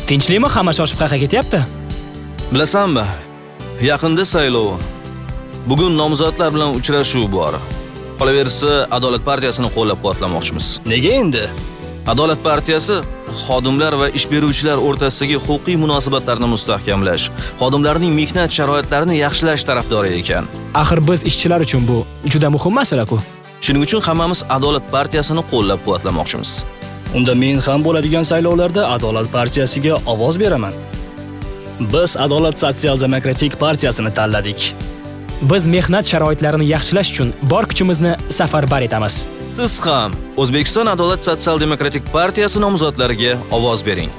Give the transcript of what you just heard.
Tinchlikmi? Hamma shoshib qaqa ketyapti. Bilasanmi? Yaqinda saylov. Bugun nomzodlar bilan uchrashuv bor. Qolaversa, Adolat partiyasini qo'llab-quvvatlamoqchimiz. Nega endi? Adolat partiyasi xodimlar va ish beruvchilar o'rtasidagi huquqiy munosabatlarni mustahkamlash, xodimlarning mehnat sharoitlarini yaxshilash tarafdori ekan. Axir biz ishchilar uchun bu juda muhim masala-ku. Shuning uchun hammamiz Adolat partiyasini qo'llab-quvvatlamoqchimiz. Unda men ham bo'ladigan saylovlarda Adolat partiyasiga ovoz beraman. Biz Adolat sotsial-demokratik partiyasini tanladik. Biz mehnat sharoitlarini yaxshilash uchun bor kuchimizni safarbar etamiz. Siz ham O'zbekiston Adolat sotsial-demokratik partiyasi nomzodlariga ovoz bering.